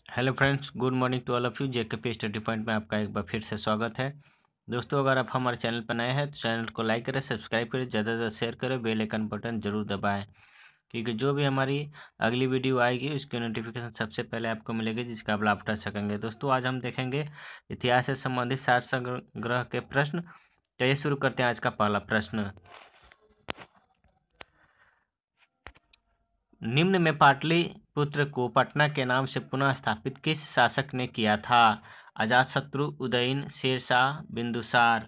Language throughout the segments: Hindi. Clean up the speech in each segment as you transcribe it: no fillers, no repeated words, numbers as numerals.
Hello friends, good morning to all of you. JKP study point में आपका एक बार फिर से स्वागत है। दोस्तों, अगर आप हमारे चैनल पर नए हैं तो चैनल को लाइक करें, सब्सक्राइब करें, ज़्यादा से ज़्यादा शेयर करें, बेल आइकन बटन जरूर दबाएं, क्योंकि जो भी हमारी अगली वीडियो आएगी उसकी नोटिफिकेशन सबसे पहले आपको मिलेगी, जिसका आप लाभ उठा सकेंगे। दोस्तों, आज हम देखेंगे इतिहास से संबंधित 60 संग्रह के प्रश्न। चलिए शुरू करते हैं आज का पहला प्रश्न। निम्न में पाटलिपुत्र को पटना के नाम से पुनः स्थापित किस शासक ने किया था? अजातशत्रु, उदयन, शेरशाह, बिंदुसार।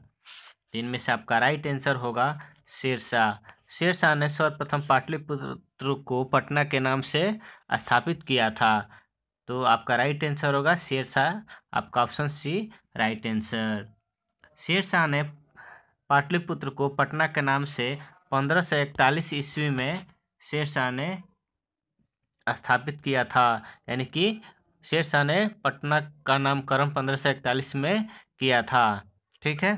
इनमें से आपका राइट आंसर होगा शेरशाह। शेरशाह ने सर्वप्रथम पाटलिपुत्र को पटना के नाम से स्थापित किया था। तो आपका राइट आंसर होगा शेरशाह। आपका option C right answer. Sher Shah ने पाटलिपुत्र को पटना के नाम से 1541 ईस्वी में शेरशाह ने स्थापित किया था। यानी कि शेरशाह ने पटना का नामकरण 1541 में किया था। ठीक है।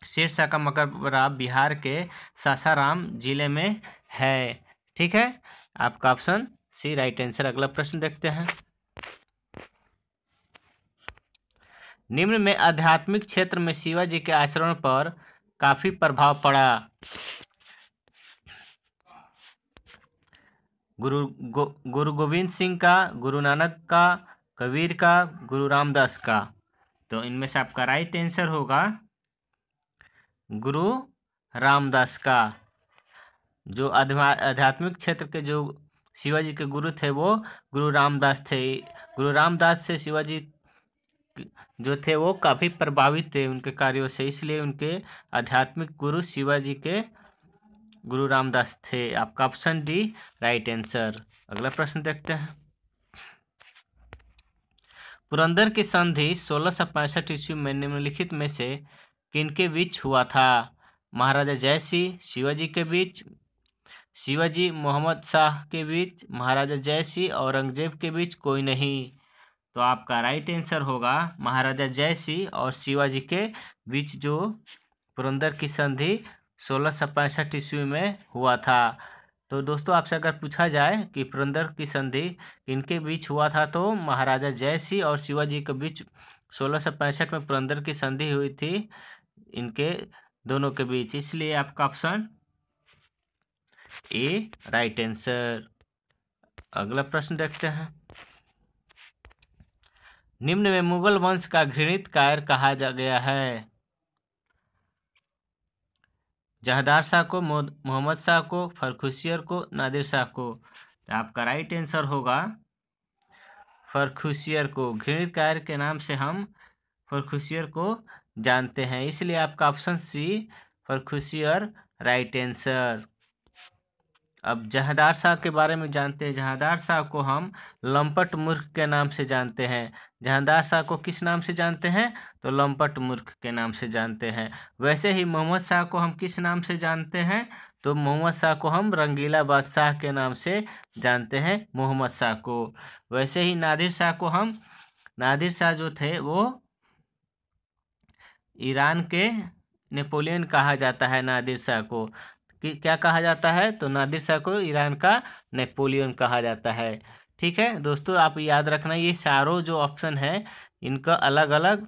शेरशाह का मकबरा बिहार के सासाराम जिले में है। ठीक है। आपका ऑप्शन सी राइट आंसर। अगला प्रश्न देखते हैं। निम्न में आध्यात्मिक क्षेत्र में शिवाजी के आचरण पर काफी प्रभाव पड़ा। गुरु गोविंद सिंह का, गुरु नानक का, कबीर का, गुरु रामदास का। तो इनमें से आपका राइट आंसर होगा गुरु रामदास का। जो आध्यात्मिक क्षेत्र के जो शिवाजी के गुरु थे वो गुरु रामदास थे। गुरु रामदास से शिवाजी जो थे वो काफ़ी प्रभावित थे उनके कार्यों से, इसलिए उनके आध्यात्मिक गुरु शिवाजी के गुरु रामदास थे। आपका ऑप्शन डी राइट आंसर। अगला प्रश्न देखते हैं। पुरंदर की संधि 1665 ईस्वी में निम्नलिखित में से किनके बीच हुआ था? महाराजा जयसिंह, शिवाजी के बीच, शिवाजी मोहम्मद शाह के बीच, महाराजा जयसिंह औरंगजेब के बीच, कोई नहीं। तो आपका राइट आंसर होगा महाराजा जयसिंह और शिवाजी के बीच जो पुरंदर की संधि 1665 ईस्वी में हुआ था। तो दोस्तों, आपसे अगर पूछा जाए कि पुरंदर की संधि इनके बीच हुआ था तो महाराजा जयसिंह और शिवाजी के बीच 1665 में पुरंदर की संधि हुई थी, इनके दोनों के बीच। इसलिए आपका ऑप्शन ए राइट आंसर। अगला प्रश्न देखते हैं। निम्न में मुगल वंश का घृणित कायर कहा जा गया है? जहांदार शाह को, मोहम्मद शाह को, फर्रुखियर को, नादिर शाह को। तो आपका राइट आंसर होगा फर्रुखियर को। घृणित कायर के नाम से हम फर्रुखियर को जानते हैं, इसलिए आपका ऑप्शन सी फर्रुखियर राइट आंसर। अब जहांदार शाह के बारे में जानते हैं। जहांदार शाह को हम लंपट मूर्ख के नाम से जानते हैं। जहांदार शाह को किस नाम से जानते हैं? तो लंपट मूर्ख के नाम से जानते हैं। वैसे ही मोहम्मद शाह को हम किस नाम से जानते हैं? तो मोहम्मद शाह को हम रंगीला बादशाह के नाम से जानते हैं, मोहम्मद शाह को। वैसे ही नादिर शाह को हम, नादिर शाह जो थे वो ईरान के नेपोलियन कहा जाता है। नादिर शाह को क्या कहा जाता है? तो नादिर शाह को ईरान का नेपोलियन कहा जाता है। ठीक है दोस्तों, आप याद रखना ये चारों जो ऑप्शन है इनका अलग अलग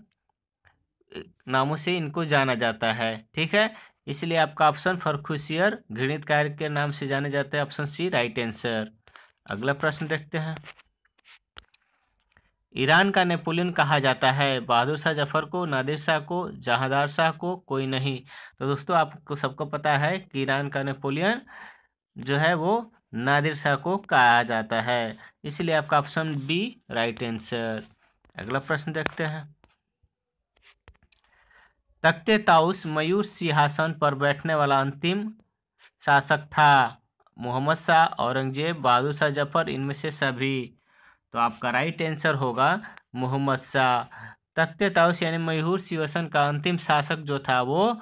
नामों से इनको जाना जाता है। ठीक है, इसलिए आपका ऑप्शन फर्रुखियर घृणित कायर के नाम से जाने जाते हैं। Option C right answer. अगला प्रश्न देखते हैं। ईरान का नेपोलियन कहा जाता है? बहादुर शाह जफर को, नादिर शाह को, जहांदार शाह को, कोई नहीं। तो दोस्तों, आपको सबको पता है कि ईरान का नेपोलियन जो है वो नादिर शाह को कहा जाता है, इसलिए आपका ऑप्शन बी राइट आंसर। अगला प्रश्न देखते हैं। तख्ते ताउस मयूर सिंहासन पर बैठने वाला अंतिम शासक था? मोहम्मद शाह, औरंगजेब, बहादुर शाह जफर, इनमें से सभी। तो आपका राइट आंसर होगा मोहम्मद शाह। तख्ते ताउस यानी मयूर सिंहासन का अंतिम शासक जो था वो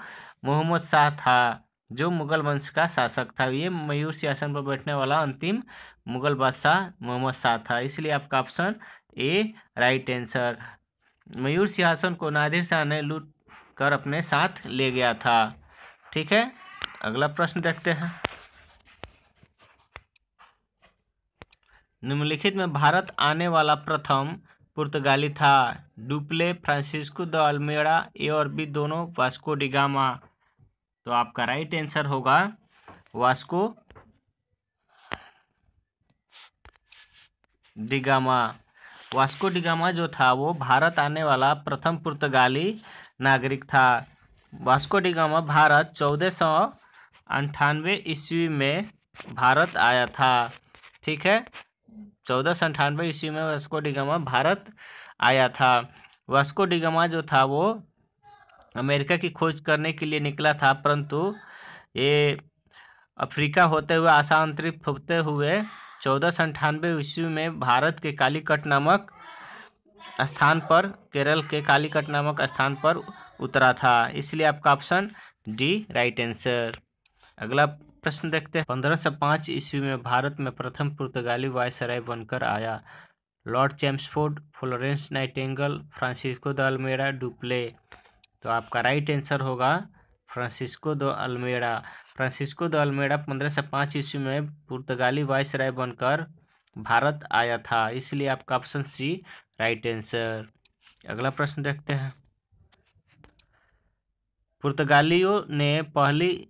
मोहम्मद शाह था, जो मुगल वंश का शासक था। ये मयूर सिंहासन पर बैठने वाला अंतिम मुगल बादशाह मोहम्मद शाह था, इसलिए आपका ऑप्शन ए राइट आंसर। मयूर सिंहासन को नादिर शाह ने लूट कर अपने साथ ले गया था। ठीक है, अगला प्रश्न देखते हैं। निम्नलिखित में भारत आने वाला प्रथम पुर्तगाली था। डुप्ले, फ्रांसिस्को द अल्मेड़ा, ए और बी दोनों, वास्को डी गामा। तो आपका राइट आंसर होगा Vasco D gamma. Vasco D gamma जो था वो भारत आने वाला प्रथम पुर्तगाली नागरिक था। वास्को डी गामा भारत 1498 ईस्वी में भारत आया था। ठीक है, 1498 ईस्वी में वास्को डी गामा भारत आया था। वास्को डी गामा जो था वो अमेरिका की खोज करने के लिए निकला था, परंतु ये अफ्रीका होते हुए आशांतरित होते हुए 1498 ईस्वी में भारत के कालीकट नामक स्थान पर, केरल के कालीकट नामक स्थान पर उतरा था। इसलिए आपका ऑप्शन डी राइट आंसर। अगला प्रश्न देखते हैं। 1505 ईस्वी में भारत में प्रथम पुर्तगाली वायसराय बनकर आया। Lord Chelmsford, Florence Nightingale, Francisco de Almeida, Dupleix. तो आपका राइट आंसर होगा Francisco de Almeida. Francisco de Almeida 1505 ईस्वी में पुर्तगाली वायसराय बनकर भारत आया था। इसलिए आपका ऑप्शन सी राइट आंसर। अगला प्रश्न देखते हैं। पुर्तगालियों ने पहली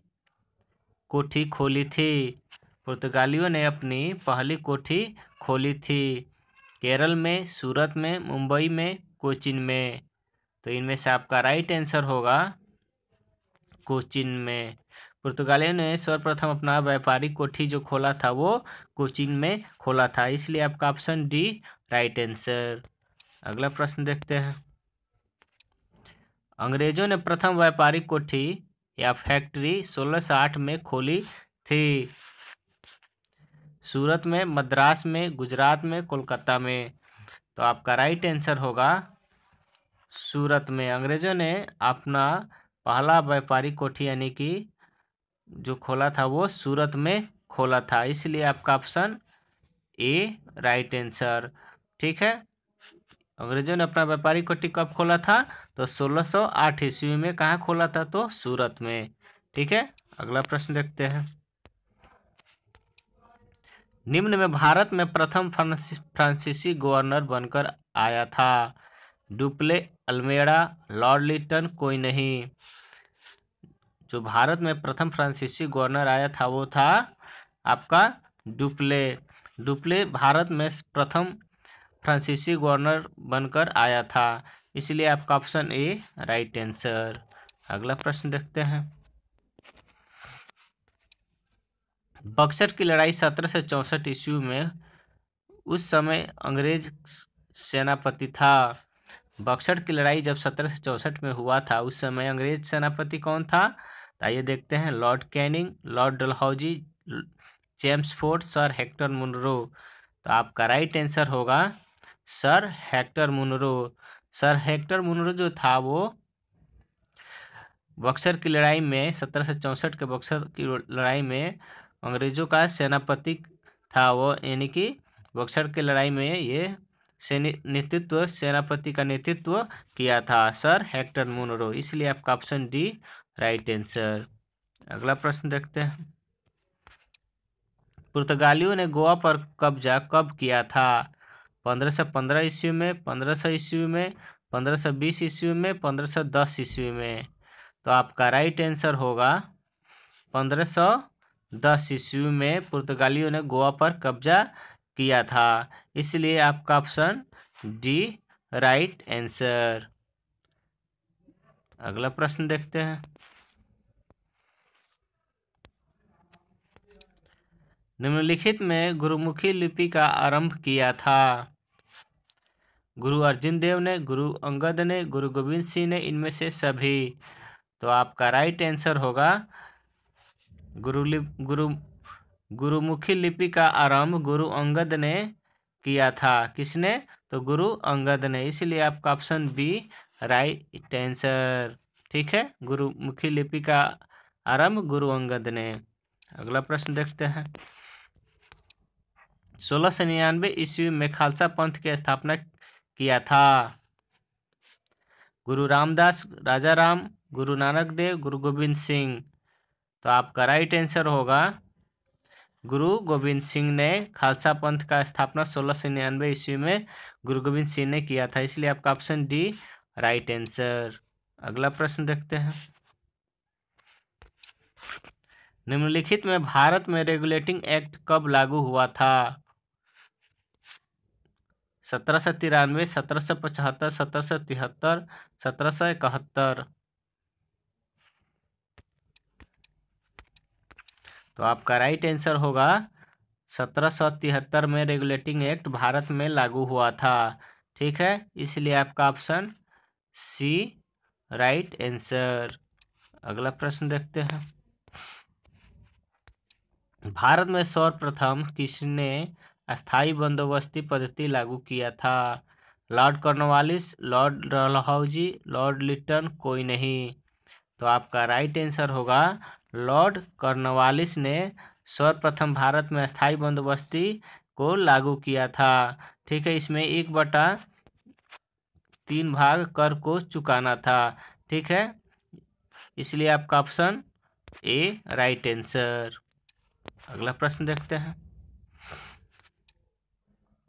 कोठी खोली थी। पुर्तगालियों ने अपनी पहली कोठी खोली थी केरल में, सूरत में, मुंबई में, कोचीन में। तो इनमें से आपका राइट आंसर होगा कोचीन में। पुर्तगालियों ने सर्वप्रथम अपना व्यापारिक कोठी जो खोला था वो कोचीन में खोला था। इसलिए आपका ऑप्शन डी राइट आंसर। अगला प्रश्न देखते हैं। अंग्रेजों ने प्रथम व्यापारिक कोठी या फैक्ट्री 1608 में खोली थी। सूरत में, मद्रास में, गुजरात में, कोलकाता में। तो आपका राइट आंसर होगा सूरत में। अंग्रेजों ने अपना पहला व्यापारिक कोठी यानी कि जो खोला था वो सूरत में खोला था। इसलिए आपका ऑप्शन ए राइट आंसर। ठीक है, अंग्रेजों ने अपना व्यापारिक कोठी कब खोला था? तो 1608 ईस्वी में। कहाँ खोला था? तो सूरत में। ठीक है, अगला प्रश्न देखते हैं। निम्न में भारत में प्रथम फ्रांसीसी गवर्नर बनकर आया था। डुप्ले, अल्मेड़ा, लॉर्ड लिटन, कोई नहीं। जो भारत में प्रथम फ्रांसीसी गवर्नर आया था वो था आपका डुप्ले। डुप्ले भारत में प्रथम फ्रांसीसी गवर्नर बनकर आया था। इसलिए आपका ऑप्शन ए राइट आंसर। अगला प्रश्न देखते हैं। बक्सर की लड़ाई 1764 ईस्वी में उस समय अंग्रेज सेनापति था। बक्सर की लड़ाई जब 1764 में हुआ था उस समय अंग्रेज सेनापति कौन था? आइए देखते हैं। Lord Canning, Lord Dalhousie, Chelmsford, sir Hector Munro. तो आपका राइट आंसर होगा sir Hector Munro. Sir Hector Munro जो था वो बक्सर की लड़ाई में 1764 के बक्सर की लड़ाई में अंग्रेजों का सेनापति था वो, यानी कि बक्सर की लड़ाई में ये सेनापति का नेतृत्व किया था सर हेक्टर मुनरो। इसलिए आपका ऑप्शन डी राइट आंसर। अगला प्रश्न देखते हैं। पुर्तगालियों ने गोवा पर कब्जा कब किया था? 1515 ईस्वी में, 1500 ईस्वी में, 1520 ईस्वी में, 1510 ईस्वी में। तो आपका राइट आंसर होगा 1510 ईस्वी में पुर्तगालियों ने गोवा पर कब्जा किया था। इसलिए आपका ऑप्शन डी राइट आंसर। अगला प्रश्न देखते हैं। निम्नलिखित में गुरुमुखी लिपि का आरंभ किया था। गुरु अर्जुन देव ने, गुरु अंगद ने, गुरु गोविंद सिंह ने, इनमें से सभी। तो आपका राइट आंसर होगा गुरुमुखी लिपि का आरंभ गुरु अंगद ने किया था। किसने? तो गुरु अंगद ने। इसलिए आपका ऑप्शन बी राइट आंसर। ठीक है, गुरुमुखी लिपि का आरंभ गुरु अंगद ने। अगला प्रश्न देखते हैं। 1699 ईस्वी में खालसा पंथ की स्थापना किया था। गुरु रामदास, राजा राम, गुरु नानक देव, गुरु गोविंद सिंह। तो आपका राइट आंसर होगा गुरु गोविंद सिंह ने खालसा पंथ का स्थापना 1699 ईस्वी में गुरु गोविंद सिंह ने किया था, इसलिए आपका ऑप्शन डी राइट आंसर। अगला प्रश्न देखते हैं। निम्नलिखित में भारत में रेगुलेटिंग एक्ट कब लागू हुआ था? 1793, 1775, 1773, 1771। तो आपका राइट आंसर होगा 1773 में रेगुलेटिंग एक्ट भारत में लागू हुआ था। ठीक है, इसलिए आपका ऑप्शन सी राइट आंसर। अगला प्रश्न देखते हैं। भारत में सर्वप्रथम किसने अस्थायी बंदोबस्ती पद्धति लागू किया था? Lord Cornwallis, Lord Dalhousie, Lord Lytton, कोई नहीं। तो आपका राइट आंसर होगा लॉर्ड कॉर्नवालिस ने सर्वप्रथम भारत में अस्थायी बंदोबस्ती को लागू किया था। ठीक है, इसमें 1/3 भाग कर को चुकाना था। ठीक है, इसलिए आपका ऑप्शन ए राइट आंसर। अगला प्रश्न देखते हैं।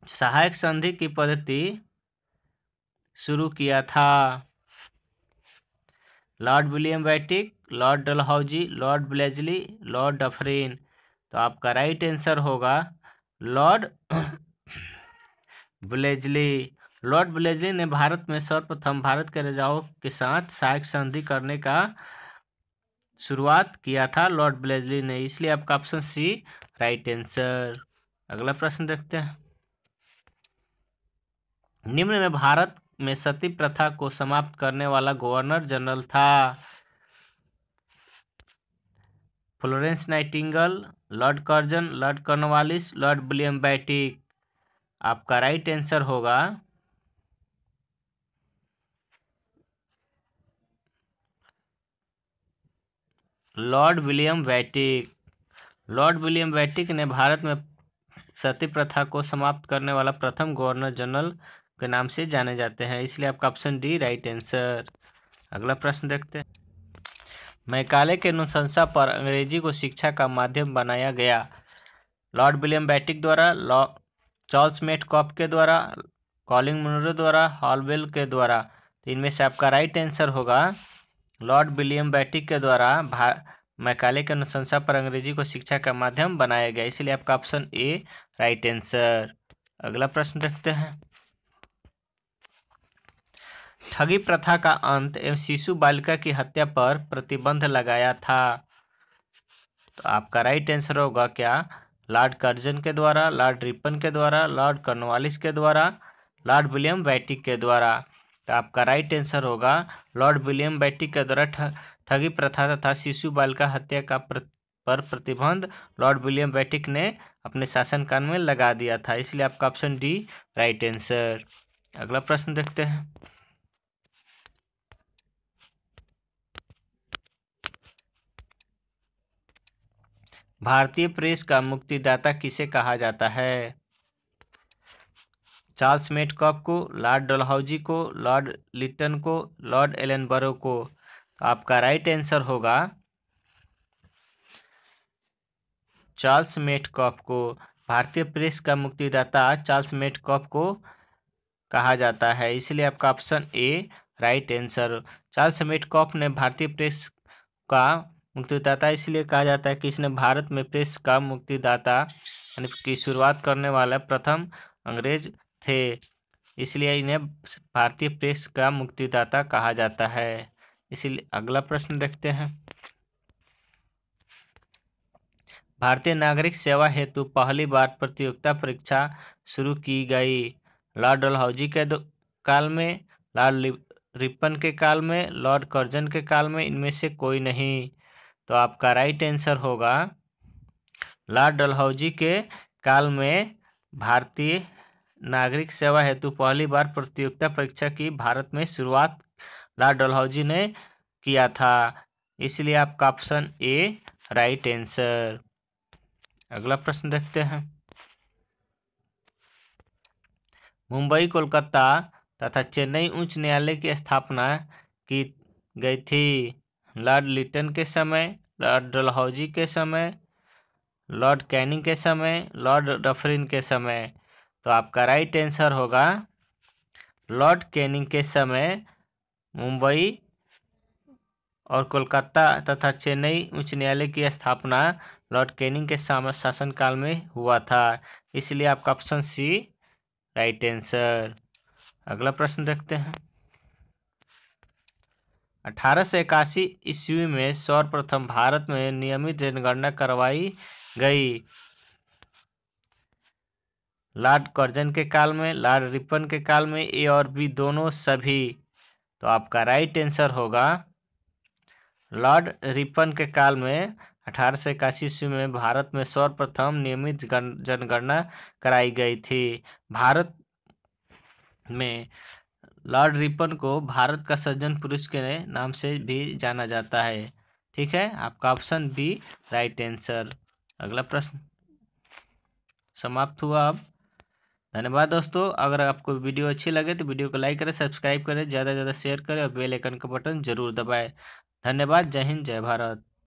सहायक संधि की पद्धति शुरू किया था? Lord William Bentinck, Lord Dalhousie, Lord Wellesley, Lord Dufferin. तो आपका राइट आंसर होगा लॉर्ड ब्लेजली। लॉर्ड ब्लेजली ने भारत में सर्वप्रथम भारत के राजाओं के साथ सहायक संधि करने का शुरुआत किया था लॉर्ड ब्लेजली ने, इसलिए आपका ऑप्शन सी राइट आंसर। अगला प्रश्न देखते हैं। निम्न में भारत में सती प्रथा को समाप्त करने वाला गवर्नर जनरल था? Florence Nightingale, Lord Curzon, Lord Cornwallis, Lord William Bentinck. आपका राइट आंसर होगा Lord William Bentinck. Lord William Bentinck ने भारत में सती प्रथा को समाप्त करने वाला प्रथम गवर्नर जनरल के नाम से जाने जाते हैं, इसलिए आपका ऑप्शन डी राइट आंसर। अगला प्रश्न देखते हैं। मैकाले के अनुशंसा पर अंग्रेजी को शिक्षा का माध्यम बनाया गया? लॉर्ड विलियम बेटिक द्वारा, चार्ल्स मेटकॉफ के द्वारा, कॉलिंग मुनरो द्वारा, हॉलवेल के द्वारा। तो इनमें से आपका राइट आंसर होगा लॉर्ड विलियम बेटिक के द्वारा मैकाले के अनुशंसा पर अंग्रेजी को शिक्षा का माध्यम बनाया गया, इसलिए आपका ऑप्शन ए राइट आंसर। अगला प्रश्न देखते हैं। ठगी प्रथा का अंत एवं शिशु बालिका की हत्या पर प्रतिबंध लगाया था? तो आपका राइट आंसर होगा क्या? लॉर्ड कर्जन के द्वारा, लॉर्ड रिपन के द्वारा, लॉर्ड कॉर्नवालिस के द्वारा, लॉर्ड विलियम बेटिक के द्वारा। तो आपका राइट आंसर होगा लॉर्ड विलियम बेटिक के द्वारा ठगी प्रथा तथा शिशु बालिका हत्या का पर प्रतिबंध लॉर्ड विलियम बेटिक ने अपने शासनकाल में लगा दिया था, इसलिए आपका ऑप्शन डी राइट आंसर। अगला प्रश्न देखते हैं। भारतीय प्रेस का मुक्तिदाता किसे कहा जाता है? चार्ल्स मेटकॉफ को, लॉर्ड डलहौजी को, लॉर्ड लिटन को, लॉर्ड एलनबरो को। तो आपका राइट आंसर होगा चार्ल्स मेटकॉफ को। भारतीय प्रेस का मुक्तिदाता चार्ल्स मेटकॉफ को कहा जाता है, इसलिए आपका option A right answer. Charles Metcalfe ने भारतीय प्रेस का मुक्तिदाता इसलिए कहा जाता है कि इसने भारत में प्रेस का मुक्तिदाता यानी की शुरुआत करने वाला प्रथम अंग्रेज थे, इसलिए इन्हें भारतीय प्रेस का मुक्तिदाता कहा जाता है। इसीलिए अगला प्रश्न देखते हैं। भारतीय नागरिक सेवा हेतु पहली बार प्रतियोगिता परीक्षा शुरू की गई? लॉर्ड डलहौजी के काल में, लॉर्ड रिपन के काल में, लॉर्ड कर्जन के काल में, इनमें से कोई नहीं। तो आपका राइट आंसर होगा लॉर्ड डलहौजी के काल में भारतीय नागरिक सेवा हेतु पहली बार प्रतियोगिता परीक्षा की भारत में शुरुआत लॉर्ड डलहौजी ने किया था, इसलिए आपका ऑप्शन ए राइट आंसर। अगला प्रश्न देखते हैं। मुंबई, कोलकाता तथा चेन्नई उच्च न्यायालय की स्थापना की गई थी? लॉर्ड लिटन के समय, लॉर्ड डलहौजी के समय, लॉर्ड कैनिंग के समय, लॉर्ड डफरिन के समय। तो आपका राइट आंसर होगा लॉर्ड कैनिंग के समय मुंबई और कोलकाता तथा चेन्नई उच्च न्यायालय की स्थापना लॉर्ड कैनिंग के शासनकाल में हुआ था। इसलिए आपका ऑप्शन सी राइट आंसर। अगला प्रश्न देखते हैं। 1881 ईस्वी में सर्वप्रथम भारत में नियमित जनगणना करवाई गई। लॉर्ड कर्जन के काल में, लॉर्ड रिपन के काल में, ए और बी दोनों, सभी। तो आपका राइट आंसर होगा लॉर्ड रिपन के काल में 1881 ईस्वी में भारत में सर्वप्रथम नियमित जनगणना कराई गई थी। भारत में लॉर्ड रिपन को भारत का सज्जन पुरुष के नाम से भी जाना जाता है। ठीक है, आपका ऑप्शन बी राइट आंसर। अगला प्रश्न समाप्त हुआ। अब धन्यवाद दोस्तों। अगर आपको वीडियो अच्छी लगे तो वीडियो को लाइक करें, सब्सक्राइब करें, ज़्यादा से ज़्यादा शेयर करें और बेल आइकन का बटन जरूर दबाएं। धन्यवाद। जय हिंद, जय भारत।